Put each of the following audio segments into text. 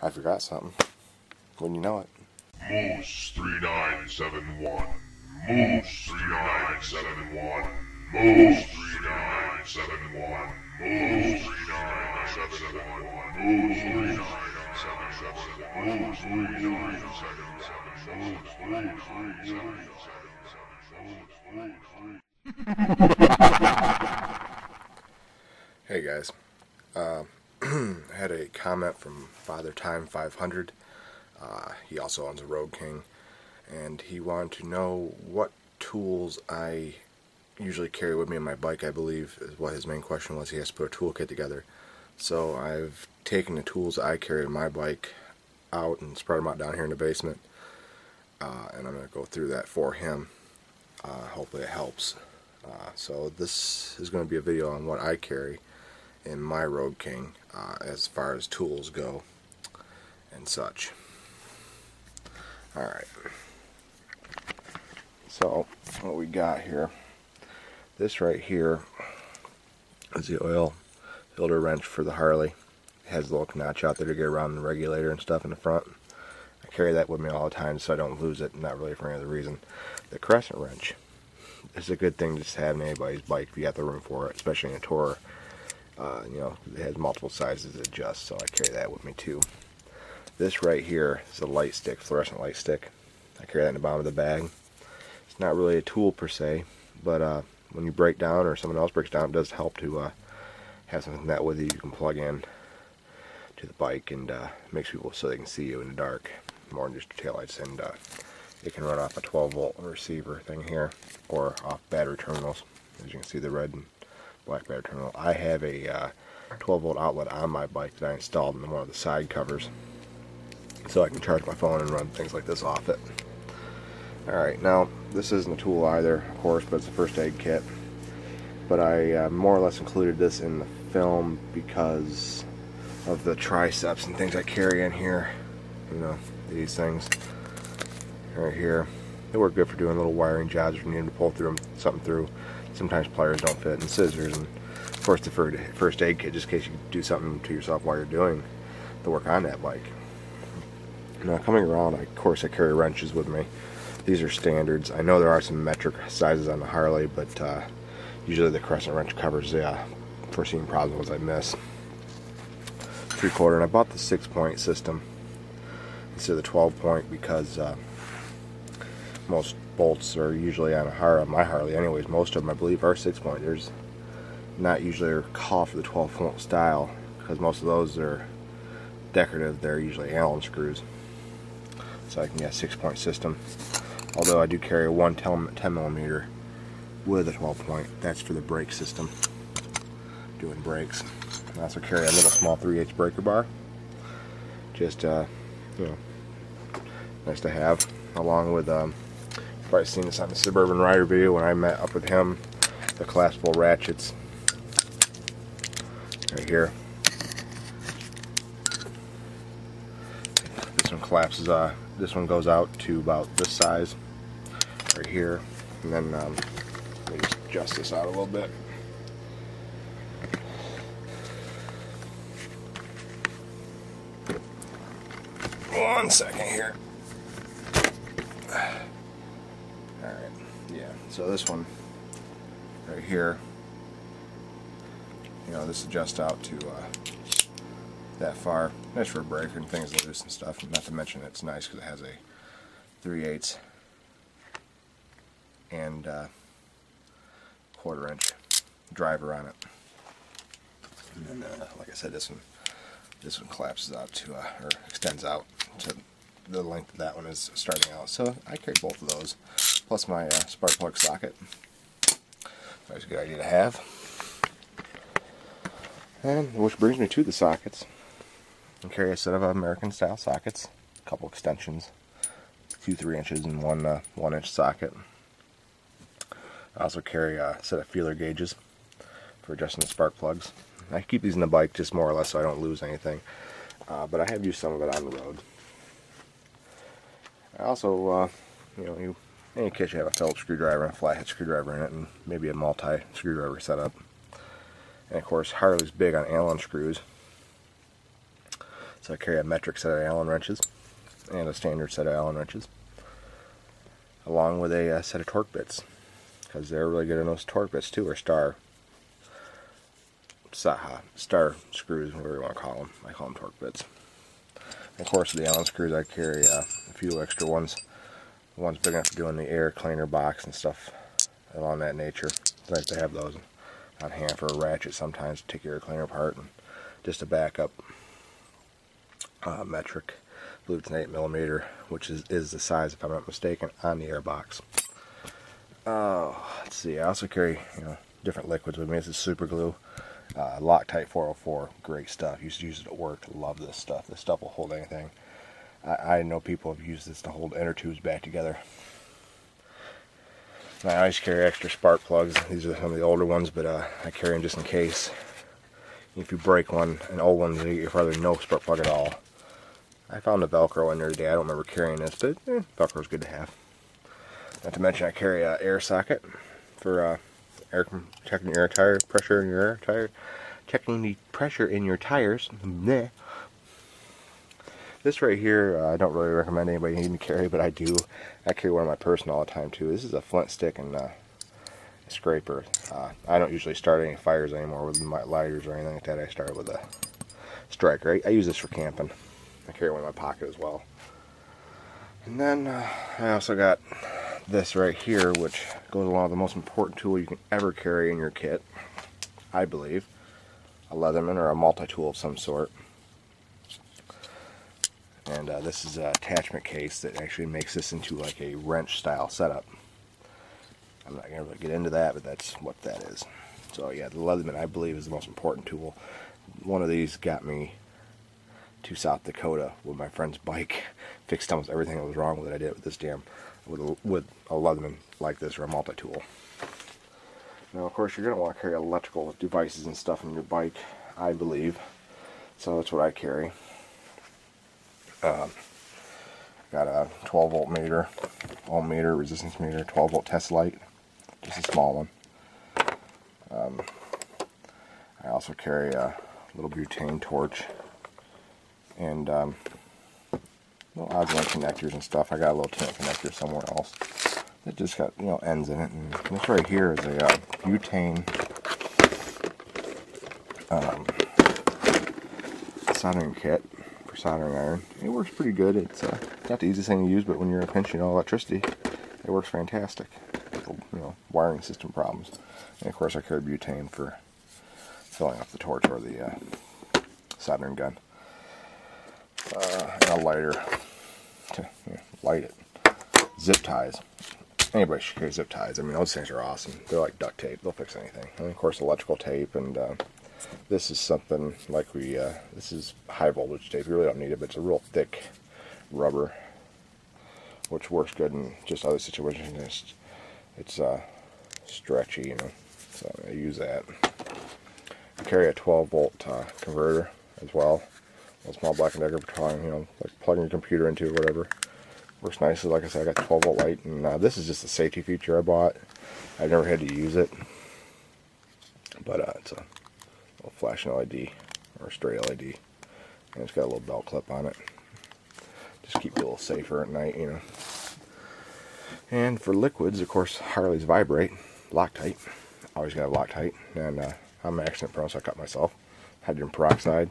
I forgot something. Wouldn't you know it? Moose 3971. Moose 3971. Moose 3971. Moose 3971. Moose 3971. Moose 3971. Hey guys, I had a comment from fathertime500. He also owns a Road King, and he wanted to know what tools I usually carry with me on my bike. I believe is what his main question was. He has to put a toolkit together. So I've taken the tools I carry on my bike out and spread them out down here in the basement, and I'm going to go through that for him. Hopefully it helps. So this is going to be a video on what I carry in my Road King as far as tools go and such. Alright, so what we got here, this right here is the oil filter wrench for the Harley. It has a little notch out there to get around the regulator and stuff in the front. I carry that with me all the time so I don't lose it, not really for any other reason. The crescent wrench is a good thing just to have in anybody's bike if you got the room for it, especially in a tourer. You know, it has multiple sizes to adjust, so I carry that with me too. This right here is a light stick, fluorescent light stick. I carry that in the bottom of the bag. It's not really a tool per se, but when you break down or someone else breaks down, it does help to have something that with you can plug in to the bike, and makes people so they can see you in the dark more than just your taillights. And it can run off a 12-volt receiver thing here, or off battery terminals. As you can see, the red and black battery terminal. I have a 12-volt outlet on my bike that I installed in one of the side covers, so I can charge my phone and run things like this off it. Alright, now this isn't a tool either, of course, but it's a first aid kit. But I more or less included this in the film because of the triceps and things I carry in here. You know, these things right here. They work good for doing little wiring jobs if you need to pull through something through. Sometimes pliers don't fit, and scissors, and of course the first aid kit, just in case you do something to yourself while you're doing the work on that bike. Now coming around, of course I carry wrenches with me. These are standards. I know there are some metric sizes on the Harley, but usually the crescent wrench covers the foreseen problems I miss. 3/4, and I bought the 6-point system instead of the 12-point because most bolts are usually on my Harley anyways. Most of them I believe are 6-point. There's not usually a call for the 12-point style because most of those are decorative. They're usually Allen screws, so I can get a 6-point system. Although I do carry a 10mm with a 12-point. That's for the brake system, doing brakes. I also carry a little small 3/8 breaker bar, just you know, nice to have, along with you've probably seen this on the Suburban Rider video when I met up with him, the collapsible ratchets right here. This one collapses, this one goes out to about this size right here, and then let me just adjust this out a little bit. One second here. Alright, yeah, so this one right here, you know, this adjusts out to that far. Nice for a breaker and things loose and stuff. Not to mention it's nice because it has a 3/8 and 1/4 inch driver on it. And then, like I said, this one collapses out to, or extends out to the length that one is starting out. So I carry both of those, plus my spark plug socket. That's a good idea to have. And which brings me to the sockets. I carry a set of American style sockets, a couple extensions, 2 3-inches and one 1-inch socket. I also carry a set of feeler gauges for adjusting the spark plugs. I keep these in the bike just more or less so I don't lose anything, but I have used some of it on the road. I also, you know, in any case you have a Phillips screwdriver and a flathead screwdriver in it, and maybe a multi screwdriver setup. And of course Harley's big on Allen screws, So I carry a metric set of Allen wrenches and a standard set of Allen wrenches, along with a set of torque bits, because they're really good on those torque bits too, or star screws, whatever you want to call them. I call them torque bits. And of course, the Allen screws, I carry a few extra ones. The ones big enough for doing the air cleaner box and stuff along that nature. I like to have those on hand for a ratchet sometimes to take your air cleaner apart, and just a backup metric. I believe it's an 8mm, which is the size, if I'm not mistaken, on the air box. Let's see. I also carry different liquids with me. This is super glue. Loctite 404, great stuff. Used to use it at work. Love this stuff. This stuff will hold anything. I know people have used this to hold inner tubes back together. And I always carry extra spark plugs. These are some of the older ones, but I carry them just in case. If you break one, an old one, you probably no spark plug at all. I found the Velcro in there today. I don't remember carrying this, but Velcro's good to have. Not to mention, I carry an air socket for checking your tire pressure in your tire, checking the pressure in your tires. Bleh. This right here, I don't really recommend anybody needing to carry, but I do. I carry one in my person all the time too. This is a flint stick and a scraper. I don't usually start any fires anymore with my lighters or anything like that. I start with a striker. I use this for camping. I carry one in my pocket as well. And then I also got this right here, which goes along with the most important tool you can ever carry in your kit, I believe. A Leatherman or a multi-tool of some sort. And this is an attachment case that actually makes this into like a wrench style setup. I'm not going to really get into that, but that's what that is. So yeah, the Leatherman, I believe, is the most important tool. One of these got me to South Dakota with my friend's bike. Fixed almost everything that was wrong with it. I did it with this with a Leatherman like this, or a multi-tool. Now, of course, you're going to want to carry electrical devices and stuff on your bike, I believe. So that's what I carry. Got a 12 volt meter, ohm meter, resistance meter, 12 volt test light, just a small one. I also carry a little butane torch and little odds and connectors and stuff. I got a little tin connector somewhere else that just got ends in it. And this right here is a butane soldering kit. Soldering iron. It works pretty good. It's not the easiest thing to use, but when you're in a pinch, electricity, it works fantastic. Wiring system problems. And of course, I carry butane for filling up the torch or the soldering gun. And a lighter to light it. Zip ties. Anybody should carry zip ties. I mean, those things are awesome. They're like duct tape. They'll fix anything. And of course, electrical tape and this is something like this is high voltage tape. You really don't need it, but it's a real thick rubber, which works good in just other situations. It's stretchy, so I use that. I carry a 12 volt converter as well. A small Black & Decker for like plugging your computer into or whatever. Works nicely. Like I said, I got the 12 volt light, and this is just a safety feature I bought. I've never had to use it, but it's a flashing LED or a straight LED, and it's got a little belt clip on it. Just keep it a little safer at night, And for liquids, of course, Harleys vibrate. Loctite, always gotta have Loctite, and I'm accident prone, so I cut myself. Hydrogen peroxide,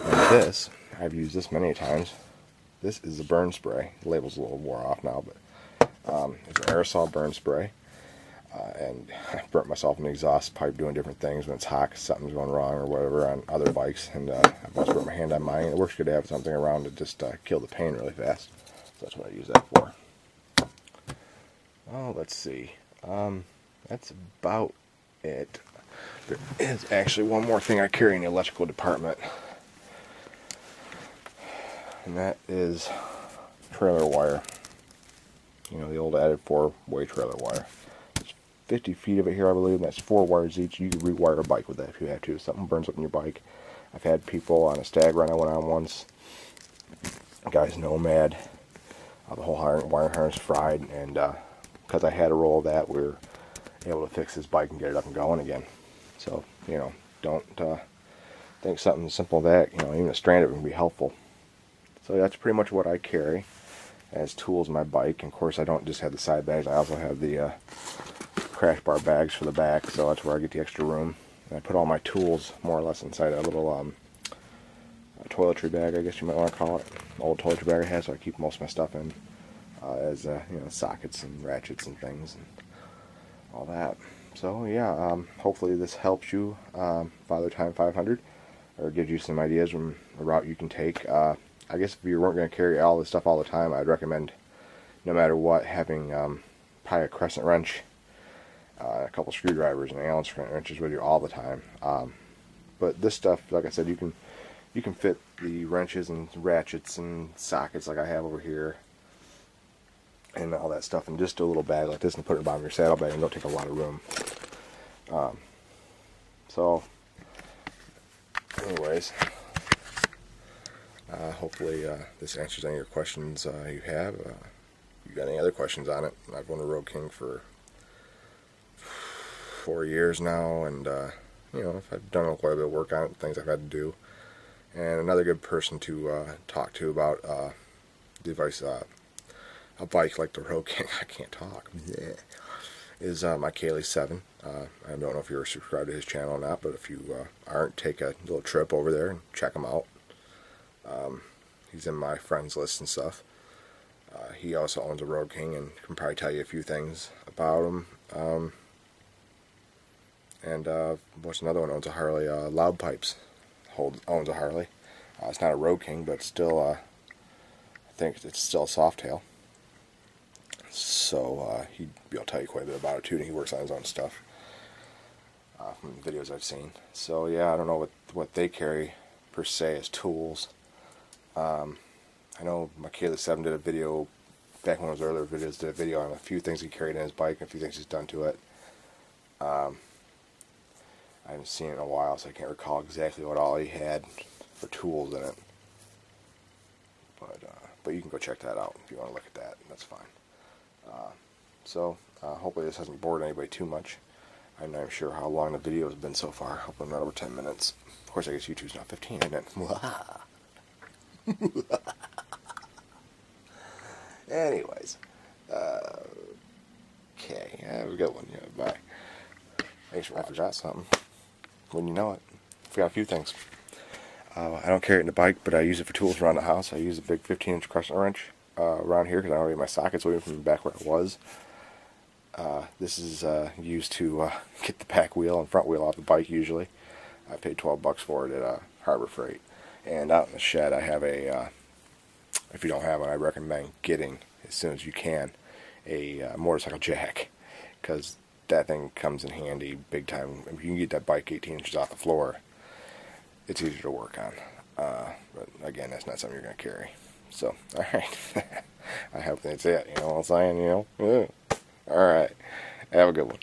and this I've used this many times. This is a burn spray. The label's a little wore off now, but it's an aerosol burn spray. And I burnt myself in the exhaust pipe doing different things when it's hot, 'cause something's going wrong or whatever on other bikes, and I've also burnt my hand on mine. It works good to have something around to just kill the pain really fast. So that's what I use that for. Oh, let's see. That's about it. There is actually one more thing I carry in the electrical department, and that is trailer wire. The old added 4-way trailer wire. 50 feet of it here, I believe, and that's 4 wires each. You can rewire a bike with that if you have to. If something burns up in your bike. I've had people on a stag run I went on once. The guy's nomad. The whole wiring harness fried, and because I had a roll of that, we were able to fix his bike and get it up and going again. So, don't think something simple that, even a strand of it can be helpful. So that's pretty much what I carry as tools in my bike. And of course, I don't just have the side bags. I also have the crash bar bags for the back, so that's where I get the extra room. And I put all my tools more or less inside a little toiletry bag, I guess you might want to call it. Old toiletry bag I have, so I keep most of my stuff in, as you know, sockets and ratchets and things and all that. So yeah, hopefully this helps you, fathertime500, or gives you some ideas on a route you can take. I guess if you weren't going to carry all this stuff all the time, I'd recommend, no matter what, having probably a crescent wrench, a couple screwdrivers, and Allen wrenches with you all the time. But this stuff, like I said, you can fit the wrenches and ratchets and sockets like I have over here, and all that stuff in just a little bag like this, and put it in the bottom of your saddlebag, and don't take a lot of room. So, anyways, hopefully this answers any of your questions you have. You got any other questions on it? I've owned a Road King for 4 years now, and you know, I've done quite a bit of work on it, things I've had to do. And another good person to talk to about the advice, a bike like the Road King, I can't talk, is my Kaylee7. I don't know if you're subscribed to his channel or not, but if you aren't, take a little trip over there and check him out. He's in my friends list and stuff. He also owns a Road King and can probably tell you a few things about him. And what's another one? Owns a Harley, Loud Pipes. Owns a Harley. It's not a Road King, but still, I think it's still a Softail. So he'd be able to tell you quite a bit about it too, and he works on his own stuff from the videos I've seen. So yeah, I don't know what they carry per se as tools. I know my Kaylee7 did a video back when it was earlier videos, did a video on a few things he carried in his bike and a few things he's done to it. I haven't seen it in a while, so I can't recall exactly what all he had for tools in it. But you can go check that out if you want to look at that. That's fine. So hopefully this hasn't bored anybody too much. I'm not sure how long the video has been so far. Hopefully not over 10 minutes. Of course, I guess YouTube's not 15, isn't it? Anyways, okay, have a good one. Yeah, bye. Thanks for watching. I forgot something. When you know it, I forgot a few things. I don't carry it in the bike, but I use it for tools around the house. I use a big 15-inch crescent wrench around here because I already have my sockets away from back where it was. This is used to get the back wheel and front wheel off the bike usually. I paid $12 for it at Harbor Freight. And out in the shed I have a, if you don't have one, I recommend getting, as soon as you can, a motorcycle jack. Because that thing comes in handy big time. If you can get that bike 18 inches off the floor, it's easier to work on. But again, that's not something you're going to carry. So, alright. I hope that's it. You know what I'm saying? You know? Alright. Have a good one.